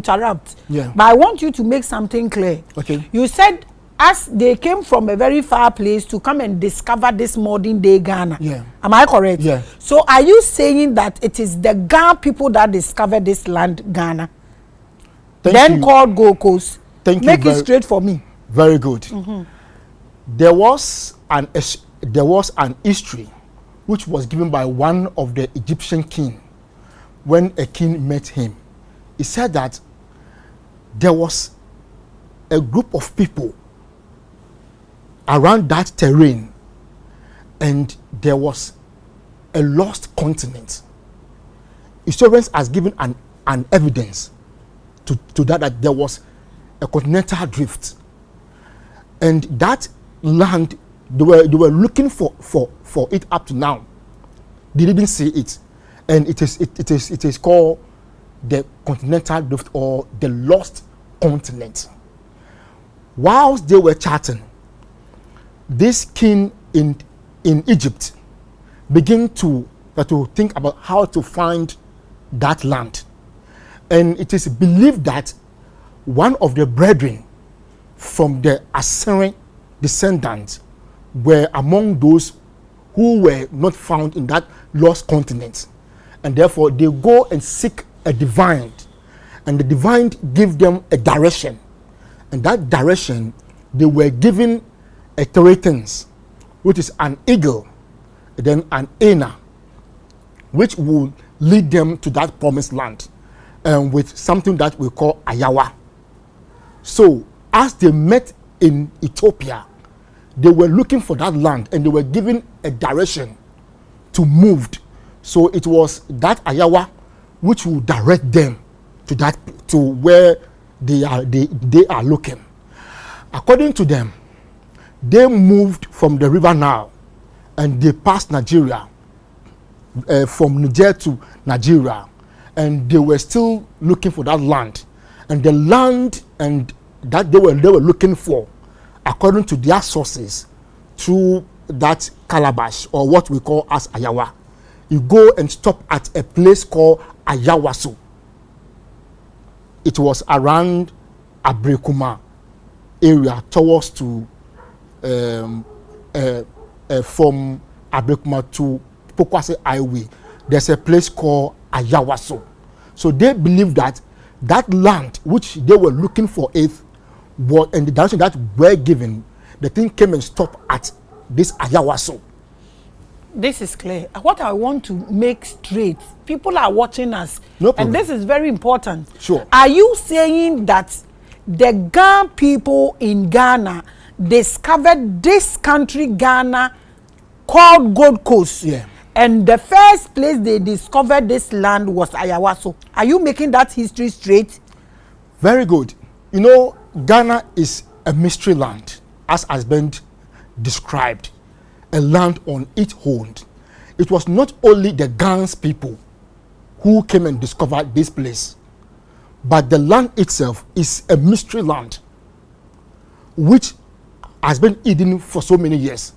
interrupt. Yeah. But I want you to make something clear. Okay. You said as they came from a very far place to come and discover this modern day Ghana. Yeah. Am I correct? Yeah. So are you saying that it is the Ghana people that discovered this land, Ghana? Then called Gold Coast. Thank you. Make it straight for me. Very good. There was an history which was given by one of the Egyptian king when a king met him. He said that there was a group of people around that terrain and there was a lost continent. Historians has given an evidence to that there was a continental drift, and that land they were looking for it up to now. They didn't see it, and it is called the continental drift or the lost continent. Whilst they were chatting, this king in Egypt began to think about how to find that land, and it is believed that one of the brethren from the Assyrian descendants were among those who were not found in that lost continent, and therefore they go and seek a divine, and the divine give them a direction, and that direction they were given a 3 things, which is an eagle, then an hyena, which will lead them to that promised land, and with something that we call ayawa. So as they met in Ethiopia, they were looking for that land and they were given a direction to move. So it was that ayawa which will direct them to where they are looking. According to them, they moved from the river Nile and they passed Nigeria, from Niger to Nigeria, and they were still looking for that land. And the land and that they were looking for, according to their sources, through that calabash or what we call as ayawa, you go and stop at a place called Ayawaso. It was around Abrekuma area towards to from Abrekuma to Pokwase Highway. There's a place called Ayawaso. So they believe that that land which they were looking for was, and the direction that were given, the thing came and stopped at this Ayawaso. This is clear. What I want to make straight, people are watching us, no problem. And this is very important. Sure. Are you saying that the Ghana people in Ghana discovered this country, Ghana, called Gold Coast? Yeah. And the first place they discovered this land was Ayawaso. Are you making that history straight? Very good. You know, Ghana is a mystery land, as has been described, a land on its own. It was not only the Ghanaian people who came and discovered this place, but the land itself is a mystery land, which has been hidden for so many years.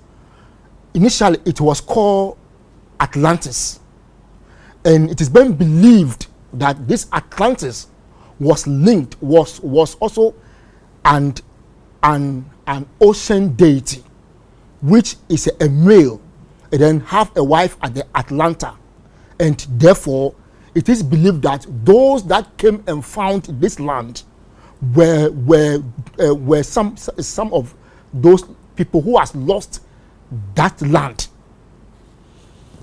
Initially, it was called Atlantis, and it is been believed that this Atlantis was linked, was also an ocean deity, which is a male, and then have a wife at the Atlanta, and therefore it is believed that those that came and found this land were some of those people who has lost that land,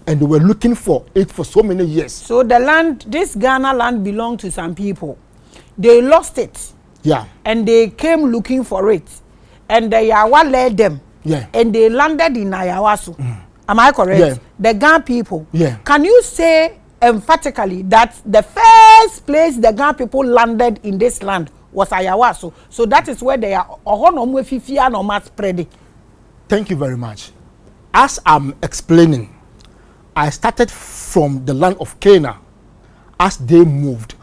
and they were looking for it for so many years. So the land, this Ghana land, belonged to some people. They lost it. Yeah. And they came looking for it, and the Yawa led them. Yeah. And they landed in Ayawaso. Am I correct? Yeah. The Ghana people. Yeah. Can you say emphatically that the first place the Ghana people landed in this land was Ayawaso? So that is where they are spreading. Thank you very much. As I'm explaining, I started from the land of Canaan as they moved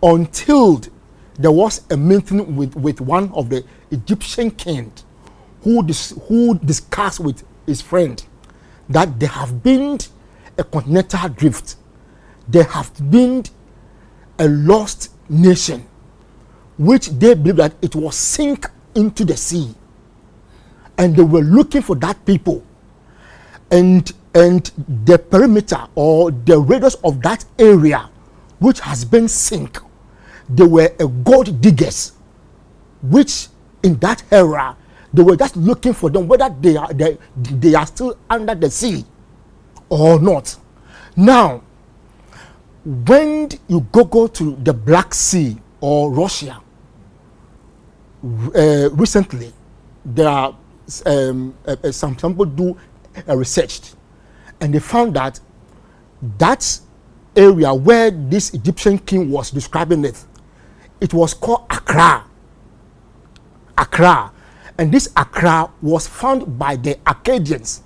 until there was a meeting with one of the Egyptian kings who discussed with his friend that there have been a continental drift. There have been a lost nation which they believe that it was sink into the sea, and they were looking for that people, and the perimeter or the radius of that area which has been sink, they were a gold diggers, which in that era they were just looking for them, whether they are still under the sea or not. Now, when you go to the Black Sea or Russia, recently there are some people do a research, and they found that that area where this Egyptian king was describing it was called Accra. Accra, and this Accra was found by the Akkadians,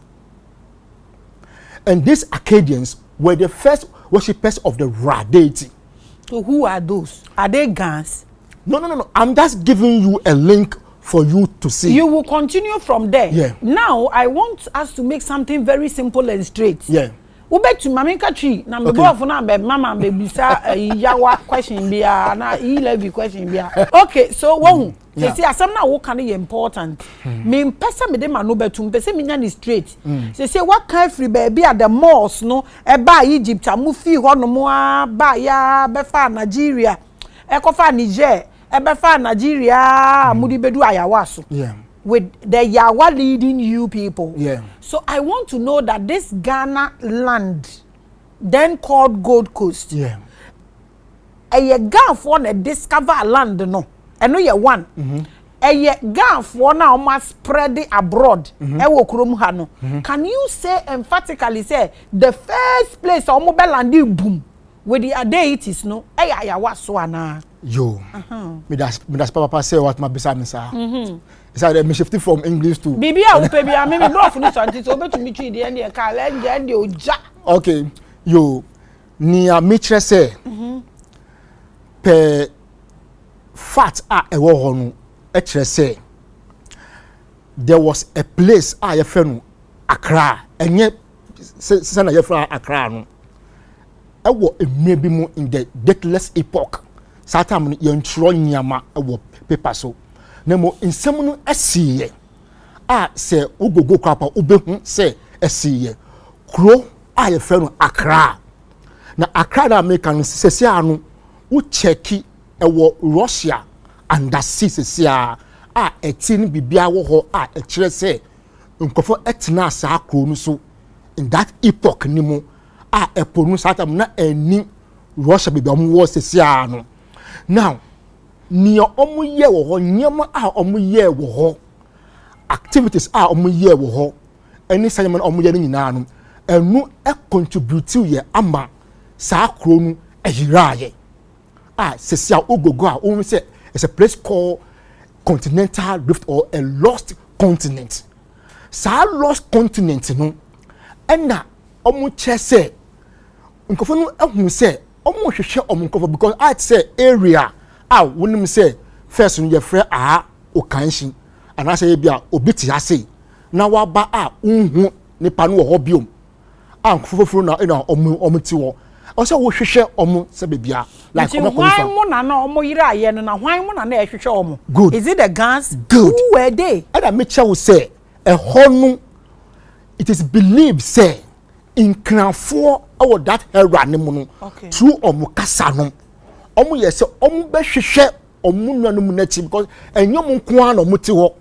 and these Akkadians were the first worshippers of the Ra deity. So who are those? Are they Gans? No. I'm just giving you a link for you to see. You will continue from there. Yeah. Now I want us to make something very simple and straight. Yeah. We bet to Maminka tree. Na me go for na be mama be bisa yawa question bia na e-levy question bia. Okay, so one. You see, asam na wo kan important. Me mpesa me de ma no betum pese me nya ni straight. Say what kind free baby at the malls no e ba Egypt amu fi ho no mo ba ya be fa Nigeria. E ko fa Niger, e be fa Nigeria amudi bedu ayawa so. Yeah. With the Yawa leading you people. Yeah. So I want to know that this Ghana land, then called Gold Coast. Yeah. A Gulf one a discover land no. I know you one. A Gulf one now must spread it abroad. Can you say emphatically say the first place on mobile land boom with the deities no? Ayawa swana. Yo. Me das papa say what my beside sir. It's like me shifting from English to Bibi a upe bia me bro for this until so betu me twi de and ka land and de oja. Okay. Yo. Ni a mitre say. Per fat ewo ho no e kire say there was a place ye fe no Accra enye se na ye fra Accra no ewo maybe mo in the dateless epoch satam no ye ntro nyama ewo paper so na mo nsem no asiye se ogogo kwapa obehu se asiye kro ye fe no Accra na Accra na America no sese anu wo cheki ewo Russia and that seasia etin bibia wo ho kire se nkofo etina sa akro no so in that epoch ni mu eponu satam na ani Russia bibia mu wo sesia no now ni omu ye wo ho nyema omu ye wo ho activities omu ye wo ho any sayman omu ye nyina no enu contribute ye ama sa akro no ehiraye sesia ogogo say it's a place called Continental Rift or a lost continent. Sa lost continent no ena omu che say nkofo no ehun say omu hwehwe omu nkofo because I say area wonim say first no ye frɛ okanshi ana say bia obiti ase na waba unhu nipa no ho biom nkofo na omu ti wo also wo hwehwe omu se bebia like why mo na omu yire aye no na why mo na ehwehwe omu good is it the Gans good who were they and I make sure say honu it is believed say in Kranfo or that era ne mu no through omu kasa no omu ye say omu be hwehwe omu nuanu na chi because enyom nko an omu ti ho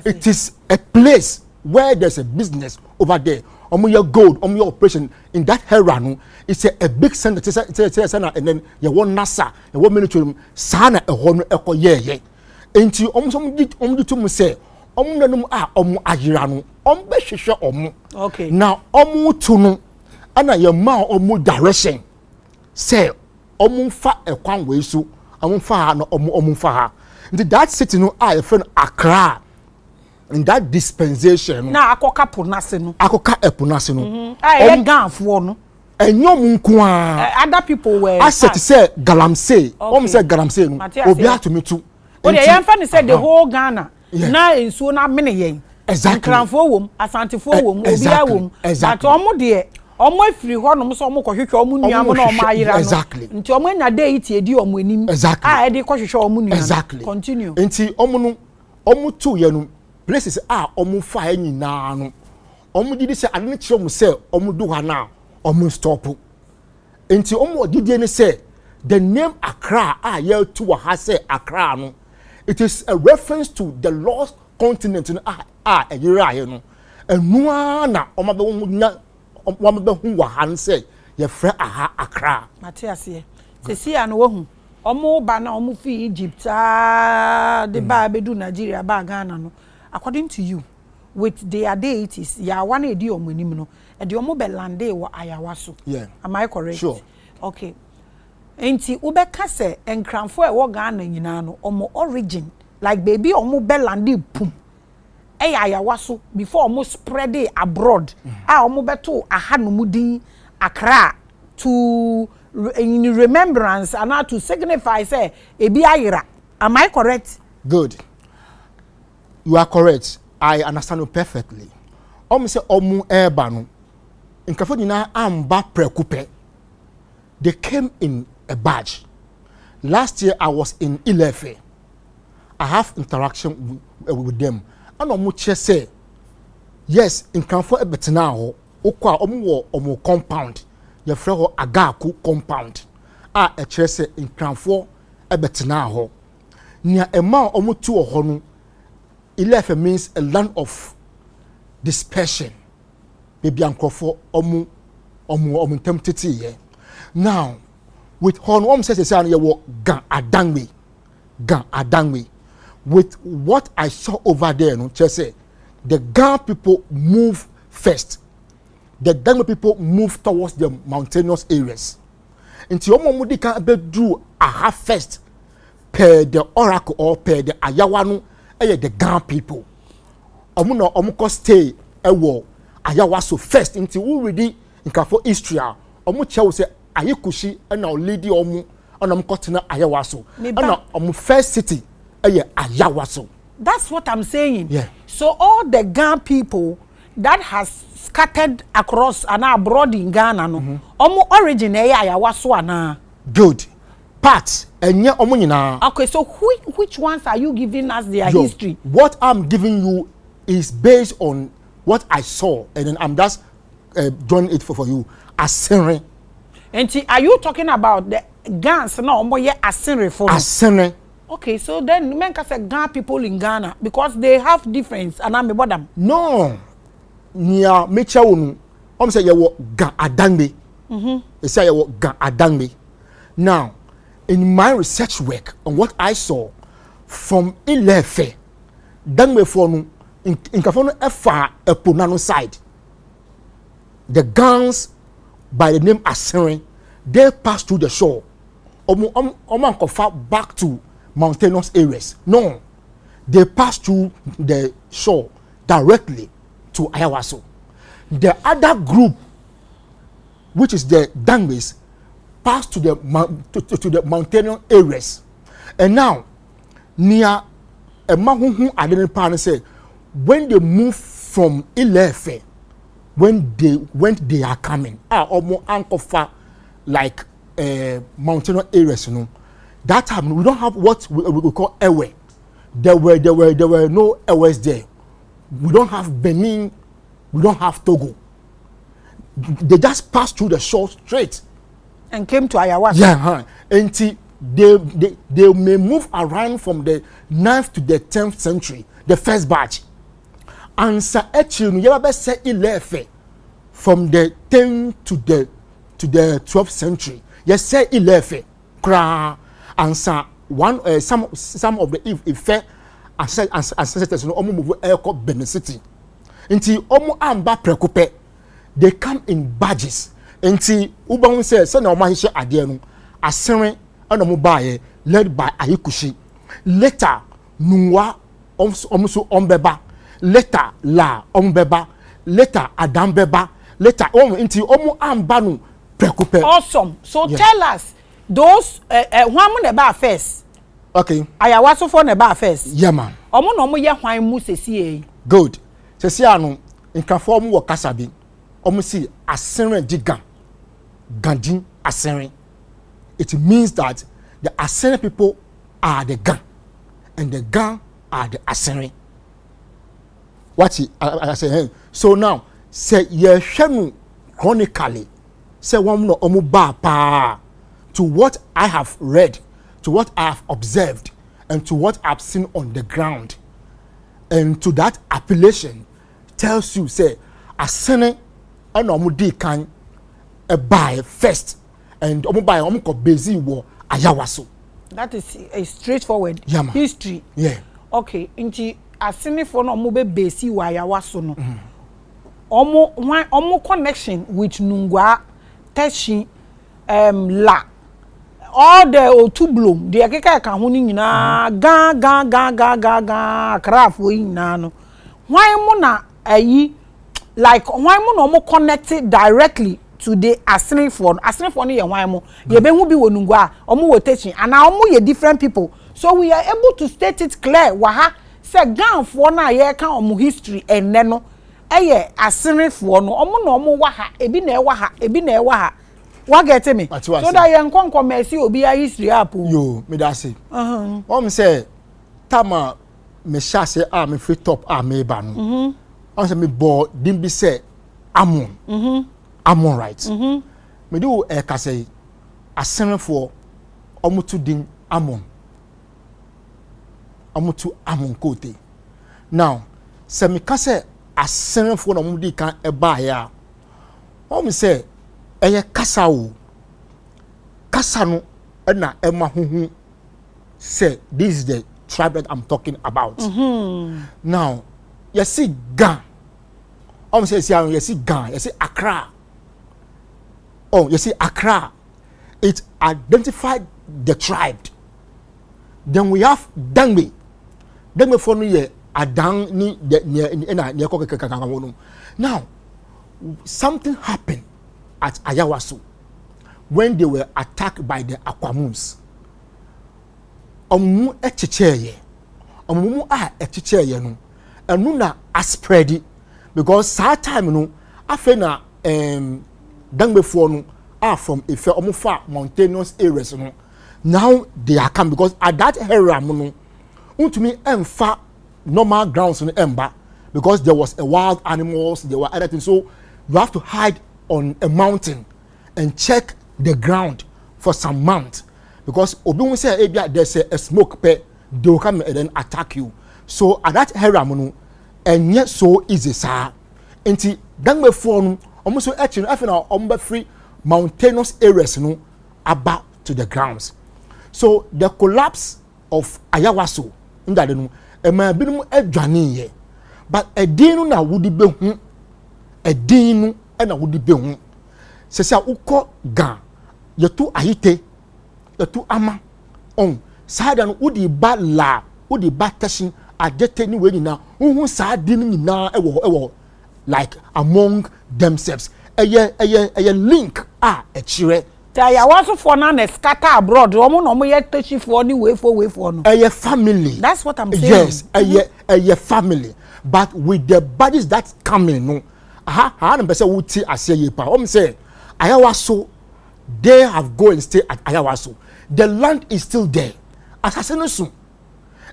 it is a place where there's a business over there your gold your operation in that era no it's a big center say and then you want NASA you want military sana no ekoye enti omu to mu say nanum ayira no be hwehwe okay now to no ana ye ma direction say fa ekwan we so fa no fa ha that city no ye friend Accra in that dispensation na akoka ponase no Ganfo no enyom nko other people were asset say galamsey say galamsey no obi atometu o dey yan fa ni say the whole Ghana na ensuo na mene yen exactly Kranfo wom asantefo wom obi a wom but omo de omo afiri ho no so omo kohwehwe omo nua mo na omo ayira no exactly nti omo nya date edi omo anim exactly e dey kohwehwe omo nua exactly continue nti omo no omo tu ye no places omo fa nyina no omo didi se ade ne kire omo se omo do ha na omo stop nti omo didi ne se the name Accra ye tu ha se Accra no it is a reference to the lost continent no ayira here no enua na omo be nya omo be hu wa han se ye frɛ aha Accra Matias ye sesi ya no wahu omo ba na omo fi Egypt de ba be do Nigeria ba Ghana no according to you with their deities ya one edi omo anim no e de omo be lande wo ayawaso yeah am I correct sure okay enti ubeka se enkranfo e wo Ghana nyina no omo origin like baby omo be lande pum ayawaso before omo spread it abroad omo beto aha no mudin Accra to in remembrance and to signify say ebi ayira am I correct good you are correct I understand you perfectly omo say omo eba no nkafo nyina amba prekupe they came in a badge last year I was in Ilefe I have interaction with them and omo che say yes nkafo ebetena ho okwa omo wo omo compound ye frɛ ho Agaku compound e kire se nkranfo ebetena ho nia ema omo tu ho no Ilefe means a land of dispersion baby ankrofo omo tempted ye now with hon omo say ye wo gan adangwe with what I saw over there no che say the Gan people move first the Dangme people move towards the mountainous areas. Nti omo mudi kan bedru aha first per the oracle or per the ayawa no the Gan people. Omo no omo ko stay ewo ayawa so first nti we ready nkafo history omo chew say ayekushi na lady omo omo ko tena ayawa so na omo first city ayawa so. That's what I'm saying. Yeah. So all the Gan people that has scattered across and abroad in Ghana no omo origin ayawaso ana good part enye omo nyina. Okay, so which ones are you giving us their history? What I'm giving you is based on what I saw and then I'm just drawing it for you Asere. And are you talking about the Gans no omo ye Asere for Asere? Okay, so then men can say Gan people in Ghana because they have difference and I'm about them. No. Nia mecha wonu om say ye wo Gan adangbe e say ye wo Gan adangbe. Now in my research work on what I saw from Ilefe dangbe for no in kafo no efa eponano side the Gans by the name Asere they pass through the shore omo ankofa back to mountainous areas. No, they pass through the shore directly to Ayawaso. The other group, which is the Dangmes, pass to the mountainous areas. And now, near a man identify say when they move from Ilefe, when they are coming, almost ankofa like mountainous areas, you know. That time we don't have what we call Ewe. There were no Ewes there. We don't have Benin. We don't have Togo. They just passed through the shore straight and came to Ayawaso. Yeah, and they may move around from the 9th to the 10th century, the first batch. And sa actually you ever say Ilefe from the 10th to the 12th century. Yes, say Ilefe. Kra. And some of the Ife ancestors no omo move Eko Benin City. Nti omo amba prekupe they come in badges. Nti uba say na omo hihye ade no Asere and omo bae led by Ayekushi. Later Nwa omo so ombeba. Later La ombeba. Later Adambeba. Later omo nti omo amba no prekupe. Awesome. So yeah. Tell us those one mun eba first. Okay. Ayawaso for eba first. Yeah man. Omo no mo ye hwan mu sesi e. Good. Sesi anu nkafo omo wo kasabi. see Assyrian Jigan, Gandin Assyrian. It means that the Assyrian people are the Gan, and the Gan are the Assyrian. What I say? Hey. So now, say ye shenu chronically, say one no omuba pa to what I have read, to what I have observed, and to what I've seen on the ground, and to that appellation tells you say Assyrian and omudi kan buy first, and omuba omuko bezi wo ayawaso. That is a straightforward history. Yeah. Okay, inti Asini for no mo be base wa ayawaso no. Omo connection with Nungwa, Teshi, La, all the Otublum, the Akeka kan ho ni nyina ga craft we nyina no. Why mo na like why mo no mo connected directly to the Asini for no ye why mo ye be hu bi wo Nungwa omo wo Teshi and omo ye different people, so we are able to state it clear waha say gan for na ye kan omo history enne no eye Asini for no omo no omo waha ebi na e waha wa get me so that ye nkonko mercy obi a history up yo me da say say tama me sha say me free top me ba no say me bo dim bi say Amon right me do ka say Asini for omo to din Amon kote. Now, se me ka say Assyrian for no mudi kan eba ya. Me say eye kasa o. Kasa no na ema huhu say this is the tribe that I'm talking about. Now, you see Gan. Me say you see Gan, you see Accra. Oh, you see Accra. It identified the tribe. Then we have Dangme. Dangme for me adang ni na ko kaka. Now something happened at Ayawaso when they were attacked by the Aquamuns. Omu echicheye. Omu echicheye no. Enu na aspread because that time no afena Dangme for no are from Ife omu far mountainous areas no. Now they are come because at that area no to me emfa normal grounds in emba because there was a wild animals, there were other things, so you have to hide on a mountain and check the ground for some months because obi won say there's a smoke pe they will come and then attack you. So at that area no enye so easy sir enti Dangme for no almost so actually after omba free mountainous areas no about to the grounds. So the collapse of Ayawaso in that no ma binum adwane ye but edin na wudi be hu edin na wudi be hu se sia ukọ Gan yetu ahite yetu ama on sada no wudi ba la wudi ba tashin agete ni we nyina hu saa din nyina ewo like among themselves eye link e chire Ayawaso for na scatter abroad. Omo no mo ye techi for ni way for no. A family. That's what I'm saying. Yes, a family. But with the bodies that come in, no. I don't say wuti asye pa. Say Ayawaso, they have go and stay at Ayawaso. The land is still there. Asaseno so.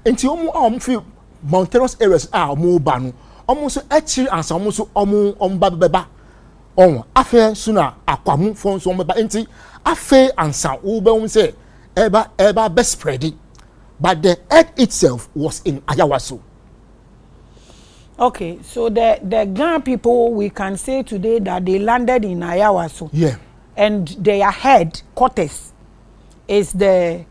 Enti omo feel mountainous areas omo ba no. Omo so echi ansa omo so omo baba. Afe suna akwamu fon so meba enti afe ansa wo be say eba be spreading, but the earth itself was in Ayawaso. Okay, so the Gan people, we can say today that they landed in Ayawaso. Yeah. And their headquarters is the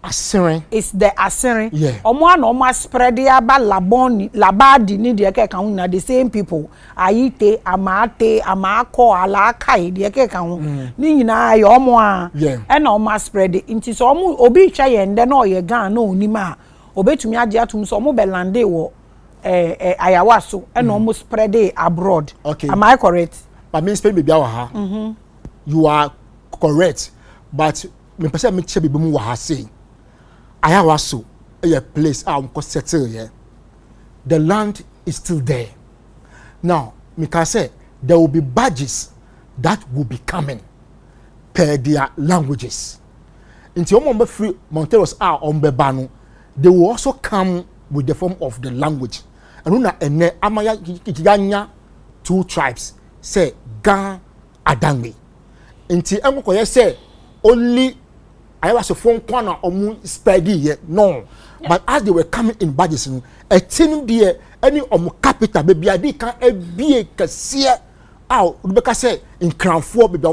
Assyrian. It's the Assyrian. Yeah. Omo spread aba labadi ni de ke kan na the same people. Ayite, amate, amako, alakai de ke kan. Ni nyina ye omo a. Yeah. E na omo spread nti so omo obi twa ye nde na oye Gan na onima. Obetumi age atum so omo be lande wo Ayawaso e na omo spread abroad. Okay. Am I correct? But me spell bibia wa ha. You are correct, but me pese me che bibi mu wa ha say Ayawaso a place I'm settle here. The land is still there. Now, me can say there will be badges that will be coming per their languages. Into Ombe free Monteros are on Bebano, they will also come with the form of the language. And una ene amaya kikiganya 2 tribes say Ga Adangbe. Into Emokoye say only I was a phone corner omu spedy yet no. Yeah. But as they were coming in badges, a tin dear any capital baby I can be a cashier out because say in crown 4 baby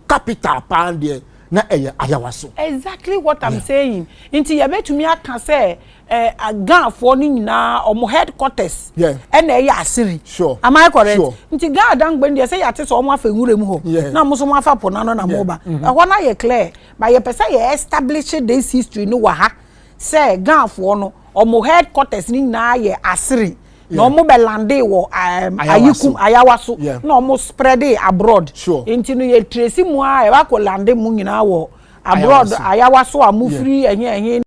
capital pound there na ayawaso. Exactly what I'm saying. Into you bet to me I can say a gun for na headquarters. Yeah. And asiri. Sure. Am I correct? Sure. Into God dang when they say at so one for ho. Yeah. Na muso ma fa ponano na moba. I wanna ye clear. But you person ye establish this history no wa ha. Say gun for no headquarters ni na ye asiri. No mo belande wo ayikum ayawaso no mo spread it abroad. Sure. Into no ye trace mu a e wa ko lande mu nyina wo abroad ayawaso a mu free enye